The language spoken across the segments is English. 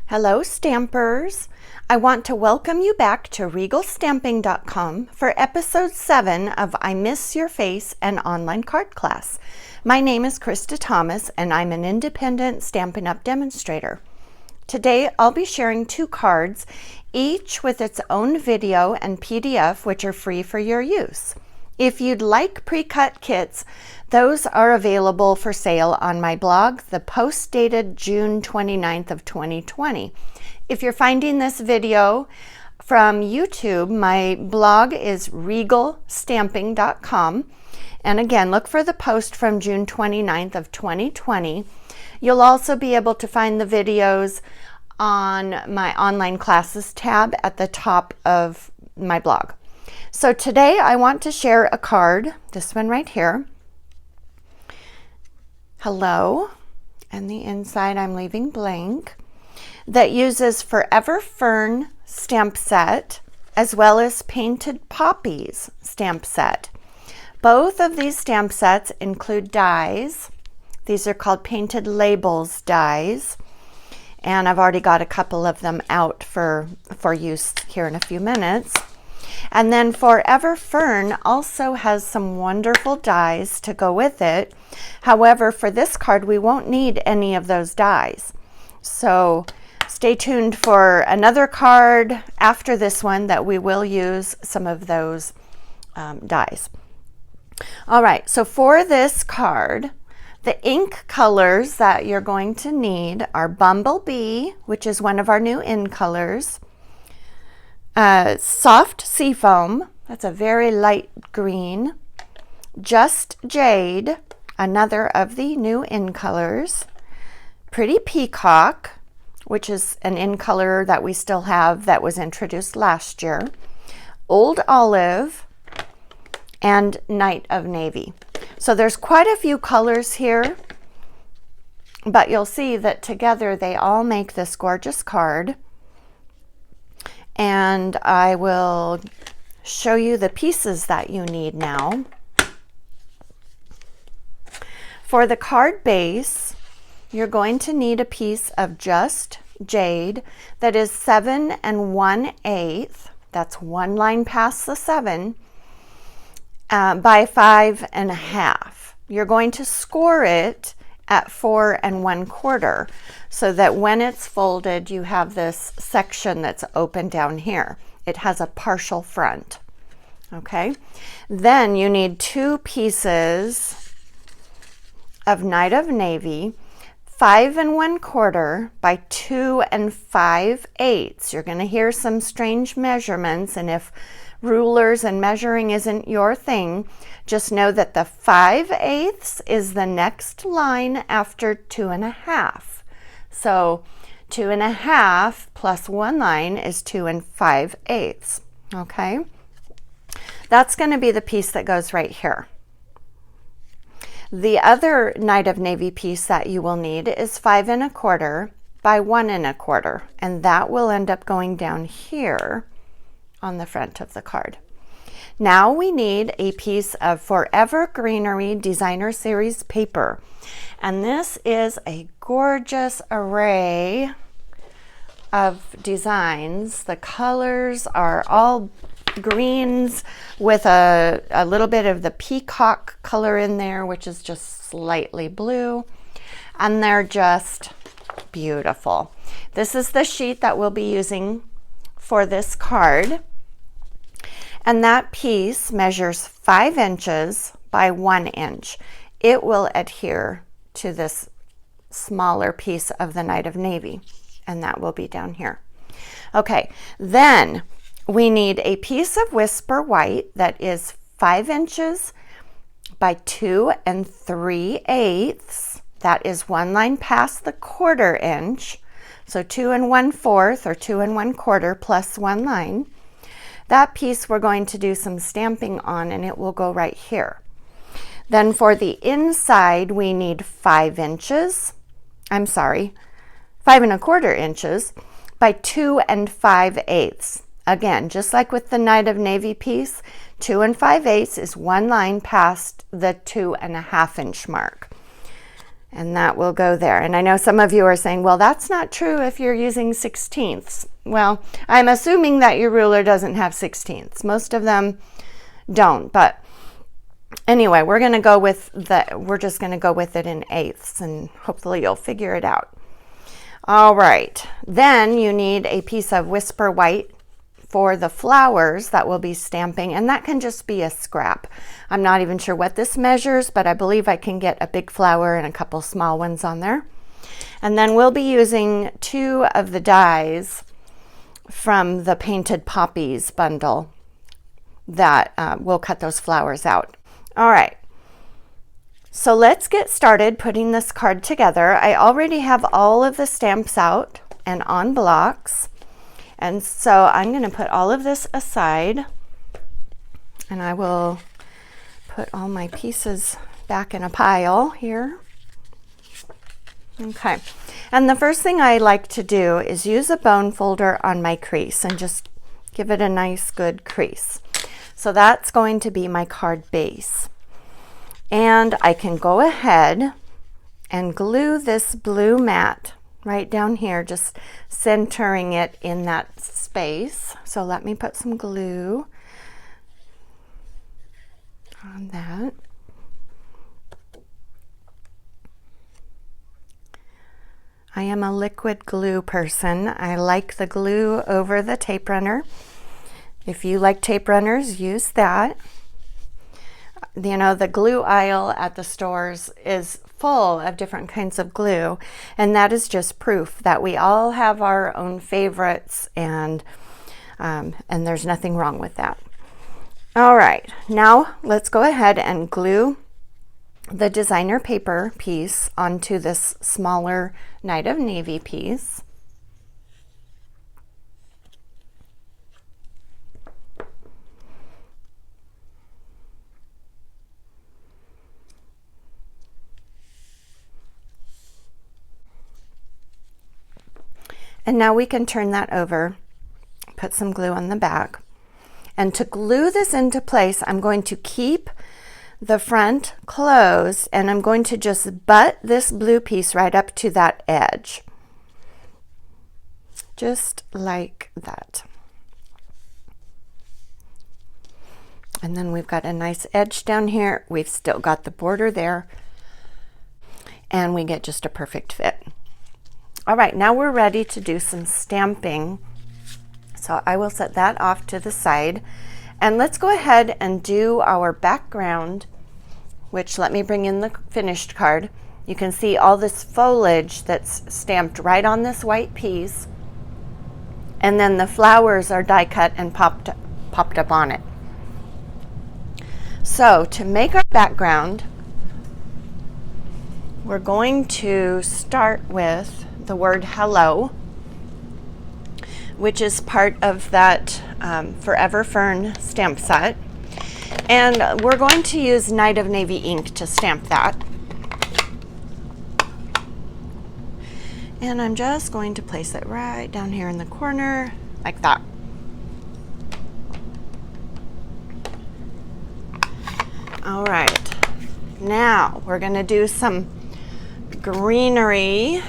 Hello Stampers! I want to welcome you back to RegalStamping.com for episode 7 of I Miss Your Face, an online card class. My name is Krista Thomas and I'm an independent Stampin' Up! Demonstrator. Today I'll be sharing 2 cards, each with its own video and PDF, which are free for your use. If you'd like pre-cut kits, those are available for sale on my blog, the post dated June 29th of 2020. If you're finding this video from YouTube, my blog is RegalStamping.com. And again, look for the post from June 29th of 2020. You'll also be able to find the videos on my online classes tab at the top of my blog. So today I want to share a card, this one right here. Hello, and the inside I'm leaving blank, that uses Forever Fern stamp set as well as Painted Poppies stamp set. Both of these stamp sets include dies. These are called Painted Labels dies, and I've already got a couple of them out for use here in a few minutes. And then Forever Fern also has some wonderful dies to go with it. However, for this card, we won't need any of those dies. So stay tuned for another card after this one that we will use some of those dies. All right, so for this card, the ink colors that you're going to need are Bumblebee, which is one of our new in colors. Soft Seafoam, that's a very light green. Just Jade, another of the new in colors. Pretty Peacock, which is an in color that we still have that was introduced last year. Old Olive, and Night of Navy. So there's quite a few colors here, but you'll see that together they all make this gorgeous card. And I will show you the pieces that you need now. For the card base, you're going to need a piece of Just Jade that is 7 1/8. That's one line past the 7 by 5 1/2. You're going to score it at 4 1/4 so that when it's folded you have this section that's open down here. It has a partial front. Okay, then you need 2 pieces of Night of Navy, 5 1/4 by 2 5/8. You're going to hear some strange measurements, and if rulers and measuring isn't your thing, just know that the 5/8 is the next line after 2 1/2. So 2 1/2 plus one line is 2 5/8. Okay, that's going to be the piece that goes right here. The other Night of Navy piece that you will need is 5 1/4 by 1 1/4, and that will end up going down here on the front of the card. Now we need a piece of Forever Greenery Designer Series paper, and this is a gorgeous array of designs. The colors are all greens with a little bit of the peacock color in there, which is just slightly blue, and they're just beautiful. This is the sheet that we'll be using for this card. And that piece measures 5 inches by 1 inch. It will adhere to this smaller piece of the Night of Navy, and that will be down here. Okay, then we need a piece of Whisper White that is 5 inches by 2 3/8. That is one line past the 1/4 inch. So 2 1/4 or 2 1/4 plus one line. That piece we're going to do some stamping on, and it will go right here. Then for the inside, we need 5 inches. 5 1/4 inches by 2 5/8. Again, just like with the Night of Navy piece, 2 5/8 is one line past the 2 1/2 inch mark. And that will go there. And I know some of you are saying, well, that's not true if you're using 16ths. Well, I'm assuming that your ruler doesn't have 16ths. Most of them don't, but anyway, we're just going to go with it in eighths, and hopefully you'll figure it out. All right, then you need a piece of Whisper White for the flowers that we'll be stamping, and that can just be a scrap. I'm not even sure what this measures, but I believe I can get a big flower and a couple small ones on there. And then we'll be using 2 of the dies from the Painted Poppies bundle that will cut those flowers out. All right, so let's get started putting this card together. I already have all of the stamps out and on blocks. And so I'm going to put all of this aside, and I will put all my pieces back in a pile here. Okay, and the first thing I like to do is use a bone folder on my crease and just give it a nice good crease. So that's going to be my card base. And I can go ahead and glue this blue mat right down here, just centering it in that space. So let me put some glue on that. I am a liquid glue person. I like the glue over the tape runner. If you like tape runners, use that. You know, the glue aisle at the stores is full of different kinds of glue, and that is just proof that we all have our own favorites, and there's nothing wrong with that. All right, now let's go ahead and glue the designer paper piece onto this smaller Night of Navy piece. And now we can turn that over, put some glue on the back. And to glue this into place, I'm going to keep the front closed, and I'm going to just butt this blue piece right up to that edge. Just like that. And then we've got a nice edge down here. We've still got the border there, and we get just a perfect fit. All right, now we're ready to do some stamping. So I will set that off to the side. And let's go ahead and do our background, which, let me bring in the finished card. You can see all this foliage that's stamped right on this white piece. And then the flowers are die cut and popped up on it. So to make our background, we're going to start with the word hello, which is part of that Forever Fern stamp set. And we're going to use Night of Navy ink to stamp that. And I'm just going to place it right down here in the corner, like that. All right, now we're going to do some greenery.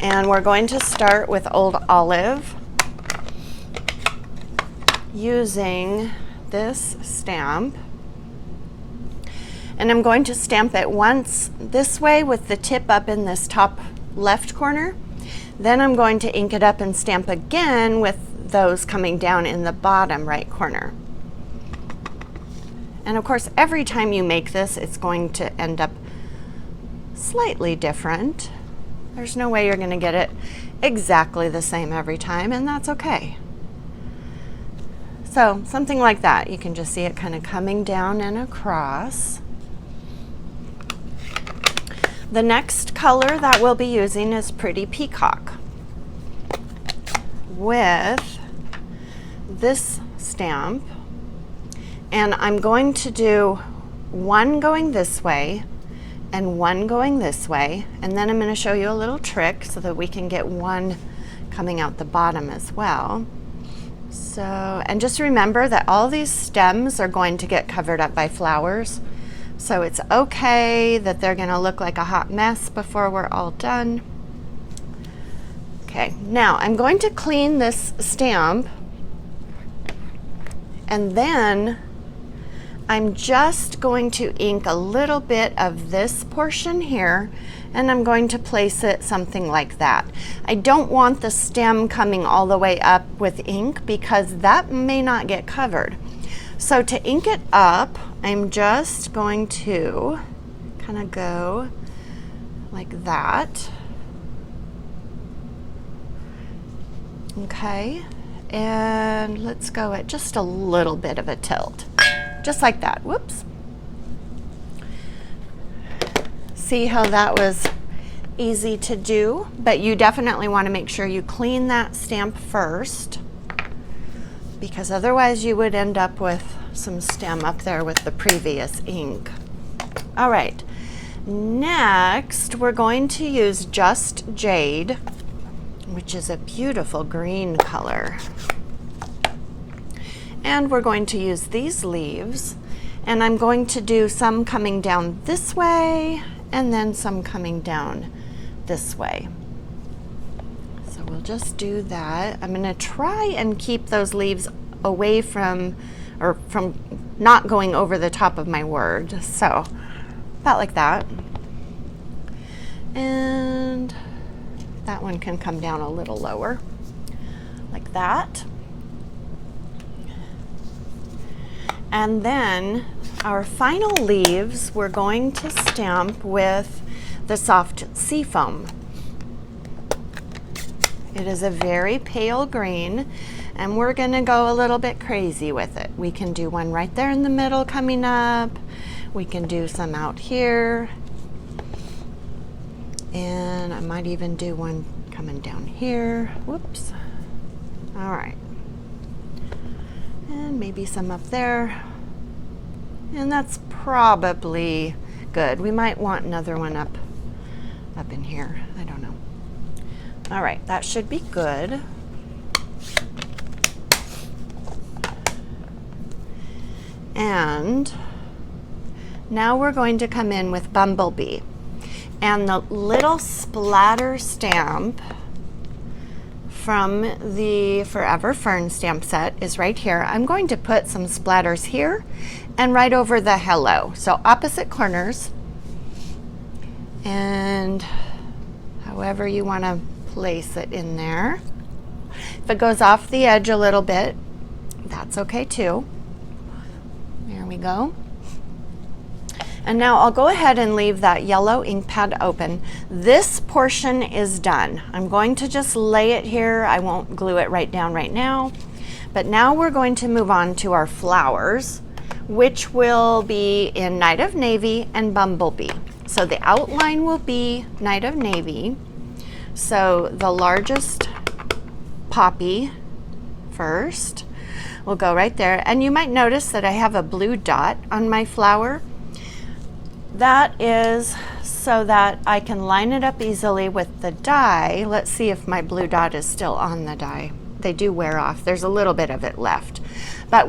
And we're going to start with Old Olive using this stamp. And I'm going to stamp it once this way with the tip up in this top left corner. Then I'm going to ink it up and stamp again with those coming down in the bottom right corner. And of course, every time you make this, it's going to end up slightly different. There's no way you're going to get it exactly the same every time, and that's okay. So something like that. You can just see it kind of coming down and across. The next color that we'll be using is Pretty Peacock with this stamp. And I'm going to do one going this way and one going this way, and then I'm going to show you a little trick so that we can get one coming out the bottom as well. So, and just remember that all these stems are going to get covered up by flowers, So it's okay that they're gonna look like a hot mess before we're all done. Okay, now I'm going to clean this stamp, and then I'm just going to ink a little bit of this portion here, and I'm going to place it something like that. I don't want the stem coming all the way up with ink because that may not get covered. So to ink it up, I'm just going to kind of go like that. Okay, and let's go at just a little bit of a tilt. Just like that. Whoops. See how that was easy to do? But you definitely want to make sure you clean that stamp first, because otherwise you would end up with some stem up there with the previous ink. All right, next we're going to use Just Jade, which is a beautiful green color. And we're going to use these leaves, and I'm going to do some coming down this way and then some coming down this way. So we'll just do that. I'm going to try and keep those leaves away from, or from not going over the top of my word. So about like that. And that one can come down a little lower, like that. And then our final leaves, we're going to stamp with the soft seafoam. It is a very pale green, and we're gonna go a little bit crazy with it. We can do one right there in the middle coming up. We can do some out here. And I might even do one coming down here. Whoops. All right. And maybe some up there. And that's probably good. We might want another one up in here. I don't know. All right, that should be good. And now we're going to come in with Bumblebee. And the little splatter stamp from the Forever Fern stamp set is right here. I'm going to put some splatters here and right over the hello. So opposite corners. And however you want to place it in there. If it goes off the edge a little bit, that's okay too. There we go. And now I'll go ahead and leave that yellow ink pad open. This portion is done. I'm going to just lay it here. I won't glue it right down right now. But now we're going to move on to our flowers, which will be in Night of Navy and Bumblebee. So the outline will be Night of Navy. So the largest poppy first will go right there. And you might notice that I have a blue dot on my flower. That is so that I can line it up easily with the die. Let's see if my blue dot is still on the die. They do wear off. There's a little bit of it left. But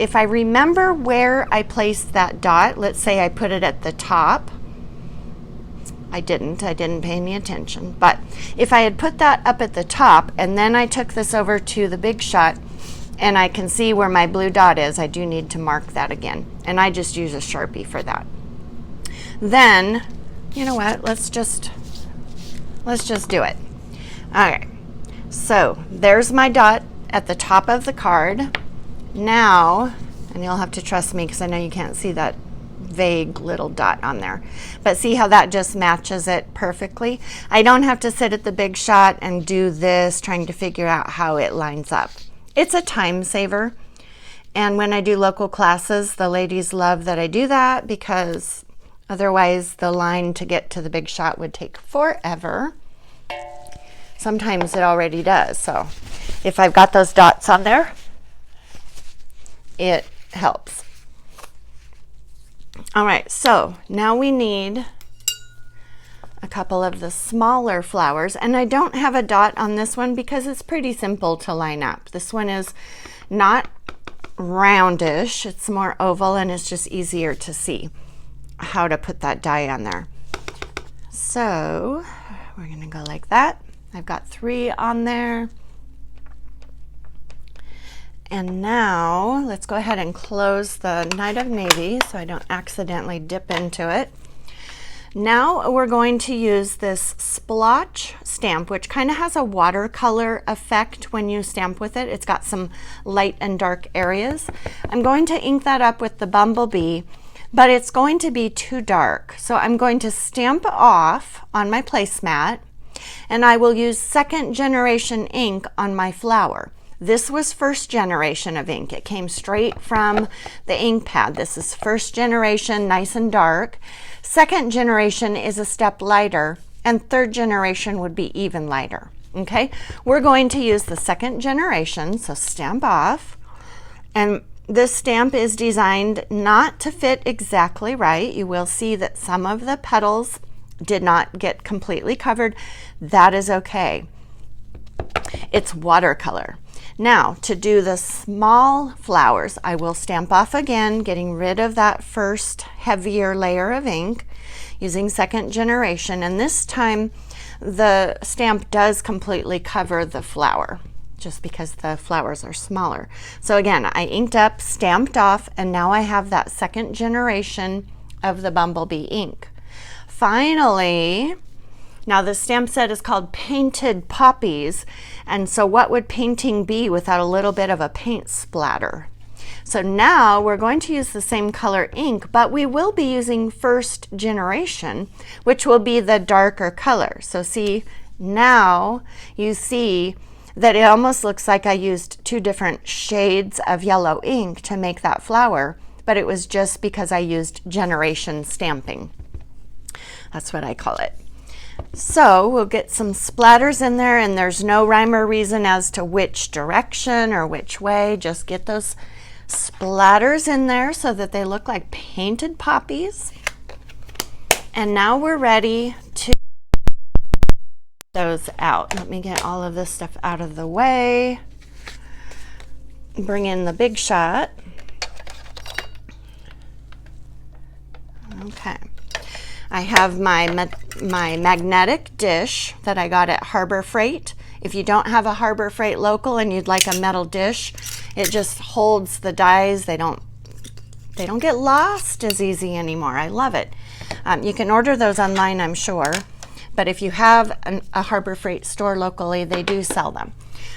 if I remember where I placed that dot, let's say I put it at the top. I didn't pay any attention. But if I had put that up at the top and then I took this over to the Big Shot and I can see where my blue dot is, I do need to mark that again. And I just use a Sharpie for that. Then, you know what, let's just do it. Okay, so there's my dot at the top of the card. Now, and you'll have to trust me because I know you can't see that vague little dot on there, but see how that just matches it perfectly? I don't have to sit at the Big Shot and do this trying to figure out how it lines up. It's a time saver, and when I do local classes, the ladies love that I do that because otherwise the line to get to the Big Shot would take forever. Sometimes it already does, so if I've got those dots on there, it helps. All right, so now we need a couple of the smaller flowers, and I don't have a dot on this one because it's pretty simple to line up. This one is not roundish, it's more oval and it's just easier to see. how to put that die on there. So we're gonna go like that. I've got 3 on there. And now let's go ahead and close the Night of Navy so I don't accidentally dip into it. Now we're going to use this splotch stamp, which kind of has a watercolor effect when you stamp with it. It's got some light and dark areas. I'm going to ink that up with the bumblebee, but it's going to be too dark. So I'm going to stamp off on my placemat, and I will use 2nd generation ink on my flower. This was 1st generation of ink. It came straight from the ink pad. This is 1st generation, nice and dark. 2nd generation is a step lighter, and 3rd generation would be even lighter. Okay, we're going to use the 2nd generation, so stamp off. And this stamp is designed not to fit exactly right. You will see that some of the petals did not get completely covered. That is okay. It's watercolor. Now, to do the small flowers, I will stamp off again, getting rid of that first heavier layer of ink using 2nd generation. And this time, the stamp does completely cover the flower, just because the flowers are smaller. So again, I inked up, stamped off, and now I have that 2nd generation of the bumblebee ink. Finally, now the stamp set is called Painted Poppies, and so what would painting be without a little bit of a paint splatter? So now we're going to use the same color ink, but we will be using 1st generation, which will be the darker color. So see, now you see that it almost looks like I used 2 different shades of yellow ink to make that flower, but it was just because I used generation stamping. That's what I call it. So we'll get some splatters in there, and there's no rhyme or reason as to which direction or which way. Just get those splatters in there so that they look like painted poppies. And now we're ready to those out. Let me get all of this stuff out of the way. Bring in the Big Shot. Okay. I have my magnetic dish that I got at Harbor Freight. If you don't have a Harbor Freight local and you'd like a metal dish, it just holds the dies. They don't get lost as easy anymore. I love it. You can order those online, I'm sure, but if you have a Harbor Freight store locally, they do sell them.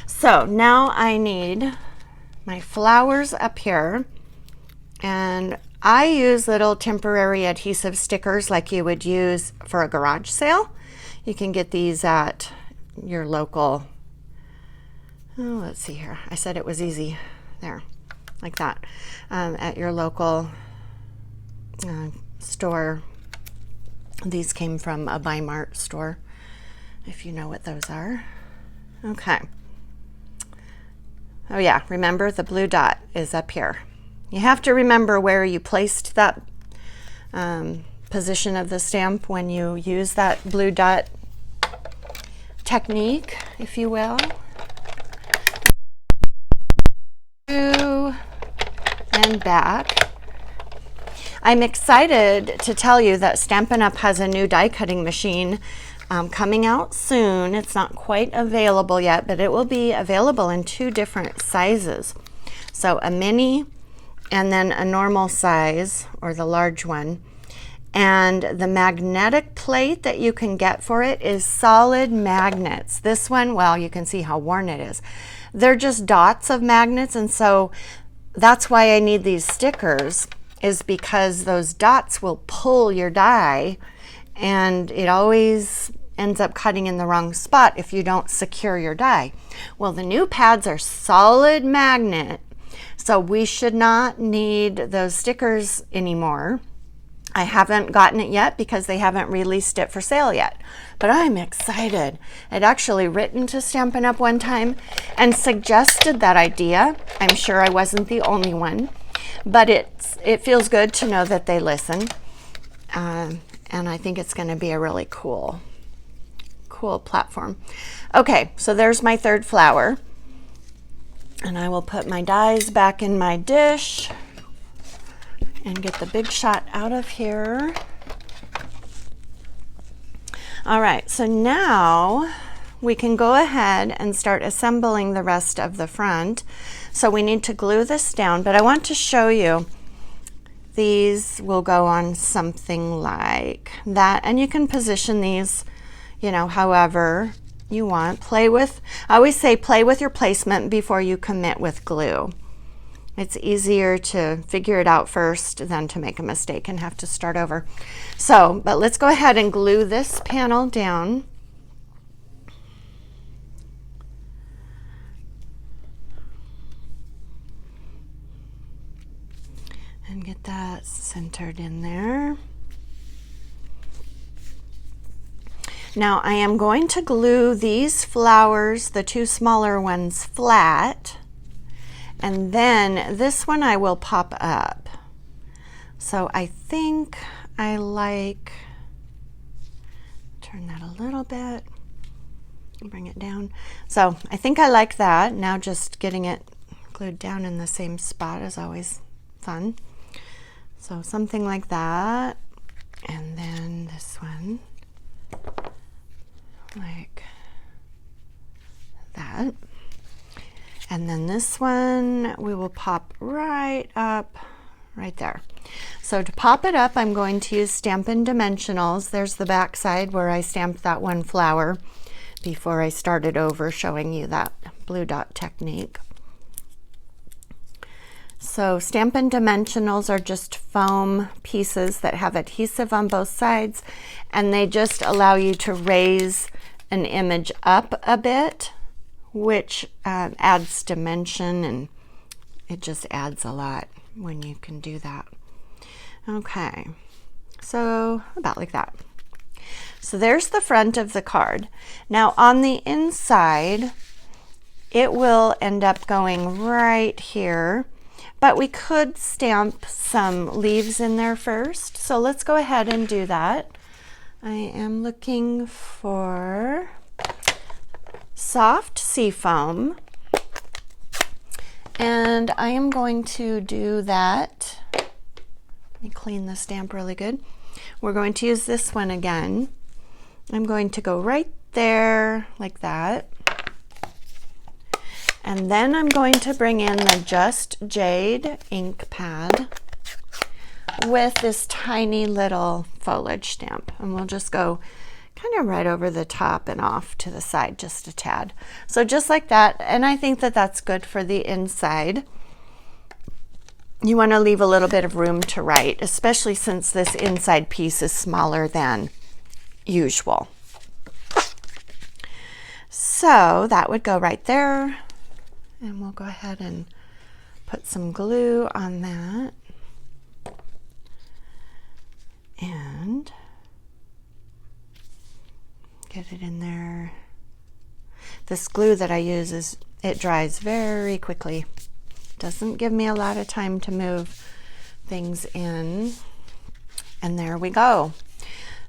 So now I need my flowers up here, and I use little temporary adhesive stickers like you would use for a garage sale. You can get these at your local, let's see here. I said it was easy. There, like that. At your local store. These came from a Buy Mart store, if you know what those are. Okay. Oh yeah, remember the blue dot is up here. You have to remember where you placed that position of the stamp when you use that blue dot technique, if you will. Through and back. I'm excited to tell you that Stampin' Up! Has a new die cutting machine coming out soon. It's not quite available yet, but it will be available in 2 different sizes. So a mini and then a normal size, or the large one. And the magnetic plate that you can get for it is solid magnets. This one, well, you can see how worn it is. They're just dots of magnets, and so that's why I need these stickers, is because those dots will pull your die, and it always ends up cutting in the wrong spot if you don't secure your die. Well, the new pads are solid magnet, so we should not need those stickers anymore. I haven't gotten it yet because they haven't released it for sale yet, but I'm excited. I'd actually written to Stampin' Up! One time and suggested that idea. I'm sure I wasn't the only one, but it feels good to know that they listen, and I think it's going to be a really cool platform. Okay, so there's my 3rd flower. And I will put my dies back in my dish, and get the big shot out of here. All right, so now we can go ahead and start assembling the rest of the front. So we need to glue this down, but I want to show you. These will go on something like that, and you can position these, you know, however you want. I always say play with your placement before you commit with glue. It's easier to figure it out first than to make a mistake and have to start over. So, but let's go ahead and glue this panel down. And get that centered in there. Now I am going to glue these flowers, the two smaller ones, flat. And then this one I will pop up. So I think I like, turn that a little bit, bring it down. So I think I like that. Now just getting it glued down in the same spot is always fun. So something like that. And then this one, like that. And then this one we will pop right up right there. So to pop it up, I'm going to use Stampin' Dimensionals. There's the back side where I stamped that one flower before I started over showing you that blue dot technique. So Stampin' Dimensionals are just foam pieces that have adhesive on both sides, and they just allow you to raise an image up a bit, which adds dimension, and it just adds a lot when you can do that. Okay, so about like that. So there's the front of the card. Now on the inside, it will end up going right here, but we could stamp some leaves in there first. So let's go ahead and do that. I am looking for soft seafoam, and I am going to do that. Let me clean the stamp really good. We're going to use this one again. I'm going to go right there like that, and then I'm going to bring in the Just Jade ink pad with this tiny little foliage stamp, and we'll just go kind of right over the top and off to the side just a tad. So just like that, and I think that that's good for the inside. You want to leave a little bit of room to write, especially since this inside piece is smaller than usual. So that would go right there, and we'll go ahead and put some glue on that. And get it in there. This glue that I use it dries very quickly. Doesn't give me a lot of time to move things in. And there we go.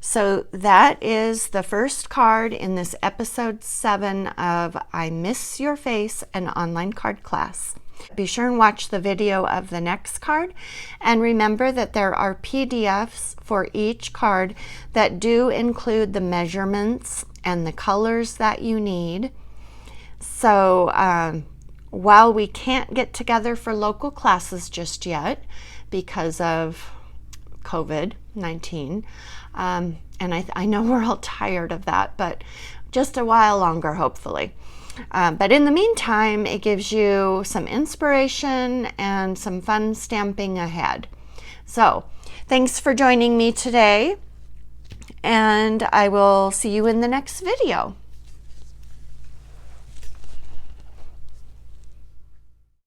So that is the first card in this episode 7 of I Miss Your Face, an online card class. Be sure and watch the video of the next card, and remember that there are PDFs for each card that do include the measurements and the colors that you need. So while we can't get together for local classes just yet because of COVID-19, and I know we're all tired of that, but just a while longer, hopefully. But in the meantime, it gives you some inspiration and some fun stamping ahead. So thanks for joining me today, and I will see you in the next video.